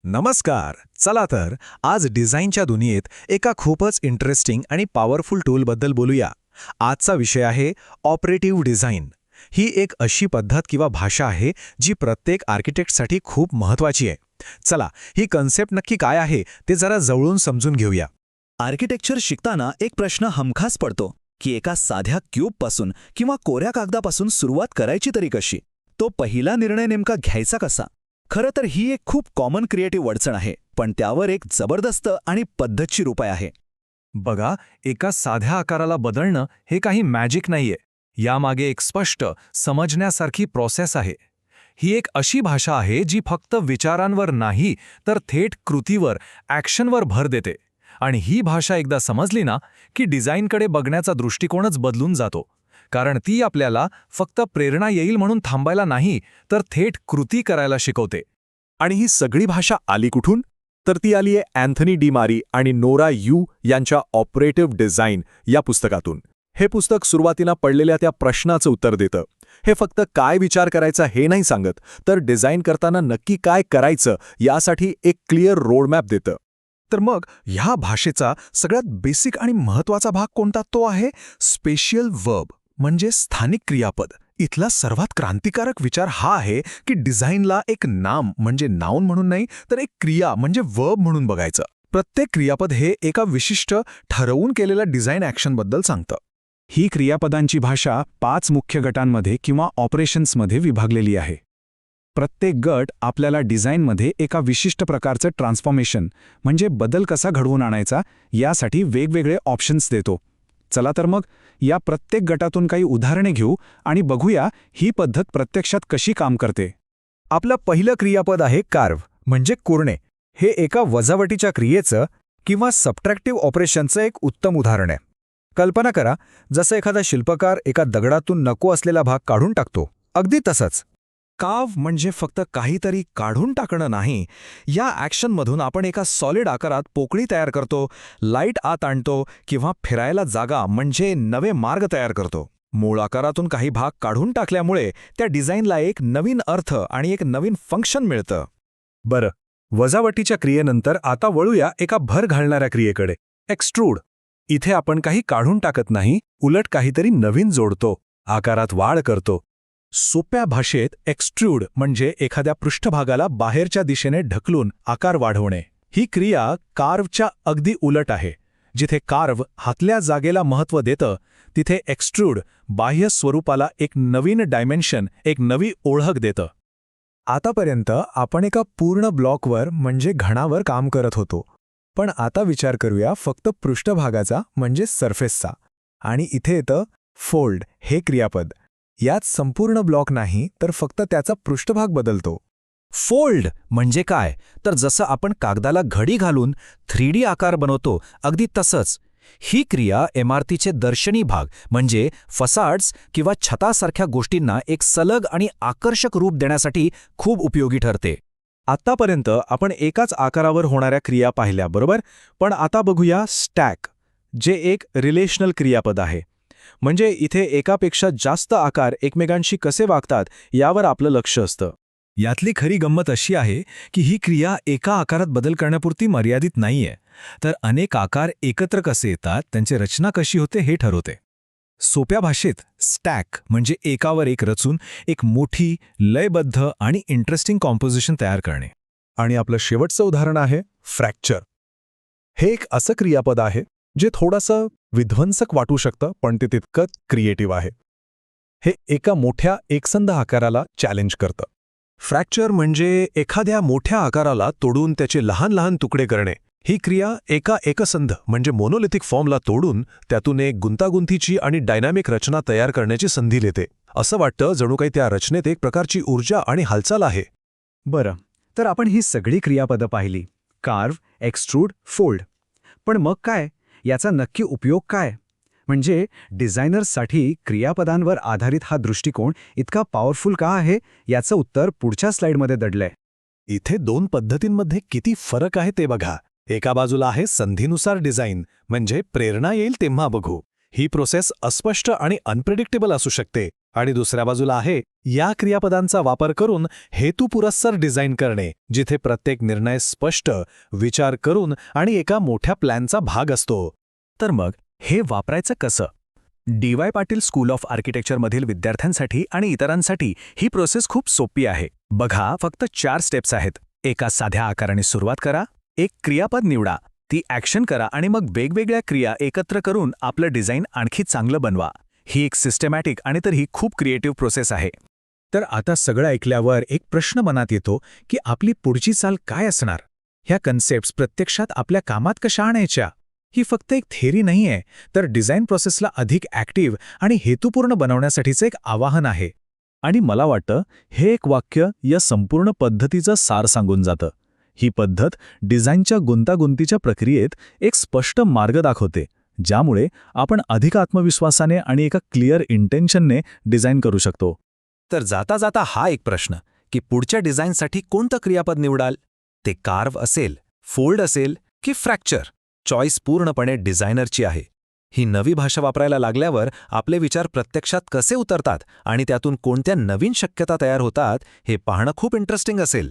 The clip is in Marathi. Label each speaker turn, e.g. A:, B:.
A: नमस्कार. चला तर आज डिझाईनच्या दुनियेत एका खूपच इंटरेस्टिंग आणि पॉवरफुल टूलबद्दल बोलूया. आजचा विषय आहे ऑपरेटिव्ह डिझाईन. ही एक अशी पद्धत किंवा भाषा आहे जी प्रत्येक आर्किटेक्टसाठी खूप महत्त्वाची आहे. चला, ही कन्सेप्ट नक्की काय आहे ते जरा जवळून समजून घेऊया.
B: आर्किटेक्चर शिकताना एक प्रश्न हमखास पडतो की एका साध्या क्यूबपासून किंवा कोऱ्या कागदापासून सुरुवात करायची तरी कशी. तो पहिला निर्णय नेमका घ्यायचा कसा. खरं तर ही एक खूप कॉमन क्रिएटिव्ह अडचण आहे, पण त्यावर एक जबरदस्त आणि पद्धतशीर उपाय आहे.
A: बघा, एका साध्या आकाराला बदलणं हे काही मॅजिक नाहीये. यामागे एक स्पष्ट समजण्यासारखी प्रोसेस आहे. ही एक अशी भाषा आहे जी फक्त विचारांवर नाही तर थेट कृतीवर, ॲक्शनवर भर देते. आणि ही भाषा एकदा समजली ना की डिझाईनकडे बघण्याचा दृष्टिकोनच बदलून जातो. कारण ती आपल्याला फक्त प्रेरणा येईल म्हणून थांबायला नाही तर थेट कृती करायला शिकवते.
C: आणि ही सगळी भाषा आली कुठून? तर ती आली आहे अँथनी डी मारी आणि नोरा यू यांच्या ऑपरेटिव्ह डिझाईन या पुस्तकातून. हे पुस्तक सुरुवातीला पडलेल्या त्या प्रश्नाचं उत्तर देतं. हे फक्त काय विचार करायचा हे नाही सांगत, तर डिझाईन करताना नक्की काय करायचं यासाठी एक क्लिअर रोडमॅप देतं.
A: तर मग ह्या भाषेचा सगळ्यात बेसिक आणि महत्त्वाचा भाग कोणता? तो आहे स्पेशियल वर्ब, म्हणजे स्थानिक क्रियापद. इथला सर्वात क्रांतिकारक विचार हा आहे की डिझाईनला एक नाम म्हणजे नाउन म्हणून नाही तर एक क्रिया म्हणजे वर्ब म्हणून बघायचं. प्रत्येक क्रियापद हे एका विशिष्ट ठरवून केलेल्या डिझाईन ॲक्शनबद्दल सांगतं.
C: ही क्रियापदांची भाषा 5 मुख्य गटांमध्ये किंवा ऑपरेशन्समध्ये विभागलेली आहे. प्रत्येक गट आपल्याला डिझाईनमध्ये एका विशिष्ट प्रकारचं ट्रान्सफॉर्मेशन म्हणजे बदल कसा घडवून आणायचा यासाठी वेगवेगळे ऑप्शन्स देतो. चला तर मग या प्रत्येक गटातून काही उदाहरणे घेऊ आणि बघूया ही पद्धत प्रत्यक्षात कशी काम करते.
A: आपलं पहिलं क्रियापद आहे कार्व म्हणजे कोरणे. हे एका वजावटीच्या क्रियेचं किंवा सबट्रॅक्टिव्ह ऑपरेशनचं एक उत्तम उदाहरण आहे. कल्पना करा, जसं एखादा शिल्पकार एका दगडातून नको असलेला भाग काढून टाकतो, अगदी तसंच. कार्व म्हणजे फक्त काहीतरी काढून टाकणं नाही. या ॲक्शनमधून आपण एका सॉलिड आकारात पोकळी तयार करतो, लाईट आत आणतो किंवा फिरायला जागा म्हणजे नवे मार्ग तयार करतो. मूळ आकारातून काही भाग काढून टाकल्यामुळे त्या डिझाईनला एक नवीन अर्थ आणि एक नवीन फंक्शन मिळतं. बरं, वजावटीच्या क्रियेनंतर आता वळूया एका भर घालणाऱ्या क्रियेकडे, एक्स्ट्रूड. इथे आपण काही काढून टाकत नाही, उलट काहीतरी नवीन जोडतो, आकारात वाढ करतो. सोप्या भाषेत एक्स्ट्रूड म्हणजे एखाद्या पृष्ठभागाला बाहेरच्या दिशेने ढकलून आकार वाढवणे. ही क्रिया कार्वच्या अगदी उलट आहे. जिथे कार्व हातल्या जागेला महत्त्व देतं, तिथे एक्स्ट्रूड बाह्य स्वरूपाला एक नवीन डायमेन्शन, एक नवी ओळख देतं. आतापर्यंत आपण एका पूर्ण ब्लॉकवर म्हणजे घणावर काम करत होतो. पण आता विचार करूया फक्त पृष्ठभागाचा म्हणजे सरफेसचा. आणि इथे येतं फोल्ड हे क्रियापद. यात संपूर्ण ब्लॉक नाही तर फक्त त्याचा पृष्ठभाग बदलतो.
B: फोल्ड म्हणजे काय, तर जसं आपण कागदाला घडी घालून 3D आकार बनवतो अगदी तसंच. ही क्रिया इमारतीचे दर्शनी भाग म्हणजे फसाड्स किंवा छतासारख्या गोष्टींना एक सलग आणि आकर्षक रूप देण्यासाठी खूप उपयोगी ठरते.
C: आत्तापर्यंत आपण एकाच आकारावर होणाऱ्या क्रिया पाहिल्या, बरोबर? पण आता बघूया स्टॅक, जे एक रिलेशनल क्रियापद आहे. म्हणजे इथे एकापेक्षा जास्त आकार एकमेकांशी कसे वागतात यावर आपलं लक्ष असतं.
A: यातली खरी गंमत अशी आहे की ही क्रिया एका आकारात बदल करण्यापुरती मर्यादित नाहीये, तर अनेक आकार एकत्र कसे येतात, त्यांची रचना कशी होते हे ठरवते. सोप्या भाषेत स्टॅक म्हणजे एकावर एक रचून एक मोठी, लयबद्ध आणि इंटरेस्टिंग कॉम्पोजिशन तयार करणे.
C: आणि आपलं शेवटचं उदाहरण आहे फ्रॅक्चर. हे एक असं क्रियापद आहे जे थोडंसं विध्वंसक वाटू शकतं, पण ते तितकंच क्रिएटिव्ह आहे. हे एका मोठ्या एकसंध आकाराला चॅलेंज करतं.
A: फ्रॅक्चर म्हणजे एखाद्या मोठ्या आकाराला तोडून त्याचे लहान लहान तुकडे करणे. ही क्रिया एका एकसंध म्हणजे मोनोलिथिक फॉर्मला तोडून त्यातून एक गुंतागुंतीची आणि डायनॅमिक रचना तयार करण्याची संधी देते. असं वाटतं जणू काही त्या रचनेत एक प्रकारची ऊर्जा आणि हालचाल आहे.
C: बरं, तर आपण ही सगळी क्रियापदं पाहिली, कार्व, एक्स्ट्रूड, फोल्ड. पण मग काय, याचा नक्की उपयोग काय? म्हणजे डिझायनर्ससाठी क्रियापदांवर आधारित हा दृष्टिकोन इतका पॉवरफुल का आहे याचं उत्तर पुढच्या स्लाइडमध्ये दडलंय.
A: इथे 2 पद्धतींमध्ये किती फरक आहे ते बघा. एका बाजूला आहे संधीनुसार डिझाईन म्हणजे प्रेरणा येईल तेव्हा बघू. ही प्रोसेस अस्पष्ट आणि अनप्रेडिक्टेबल असू शकते.
D: आणि दुसऱ्या बाजूला आहे या क्रियापदांचा वापर करून हेतुपुरस्सर डिझाईन करणे, जिथे प्रत्येक निर्णय स्पष्ट, विचार करून आणि एका मोठ्या प्लॅनचा भाग असतो.
B: तर मग हे वापरायचं कसं? डी.वाय. पाटील स्कूल ऑफ आर्किटेक्चरमधील विद्यार्थ्यांसाठी आणि इतरांसाठी ही प्रोसेस खूप सोपी आहे. बघा, फक्त 4 स्टेप्स आहेत. एका साध्या आकाराने सुरुवात करा, एक क्रियापद निवडा, ती ॲक्शन करा आणि मग वेगवेगळ्या क्रिया एकत्र करून आपलं डिझाईन आणखी चांगलं बनवा. ही एक सिस्टमॅटिक आणि तर ही खूप क्रिएटिव्ह प्रोसेस आहे.
A: तर आता सगळं ऐकल्यावर एक प्रश्न मनात येतो की आपली पुढची चाल काय असणार? ह्या कन्सेप्ट्स प्रत्यक्षात आपल्या कामात कशा आणायच्या? ही फक्त एक थेअरी नाहीये, तर डिझाईन प्रोसेसला अधिक ॲक्टिव्ह आणि हेतुपूर्ण बनवण्यासाठीचं एक आवाहन आहे.
C: आणि मला वाटतं हे एक वाक्य या संपूर्ण पद्धतीचं सार सांगून जातं. ही पद्धत डिझाईनच्या गुंतागुंतीच्या प्रक्रियेत एक स्पष्ट मार्ग दाखवते, ज्यामुळे आपण अधिक आत्मविश्वासाने आणि एका क्लिअर इंटेन्शनने डिझाईन करू शकतो.
B: तर जाता जाता हा एक प्रश्न की पुढच्या डिझाईनसाठी कोणतं क्रियापद निवडाल? ते कार्व असेल, फोल्ड असेल की फ्रॅक्चर? चॉईस पूर्णपणे डिझायनरची आहे. ही नवी भाषा वापरायला लागल्यावर आपले विचार प्रत्यक्षात कसे उतरतात आणि त्यातून कोणत्या नवीन शक्यता तयार होतात हे पाहणं खूप इंटरेस्टिंग असेल.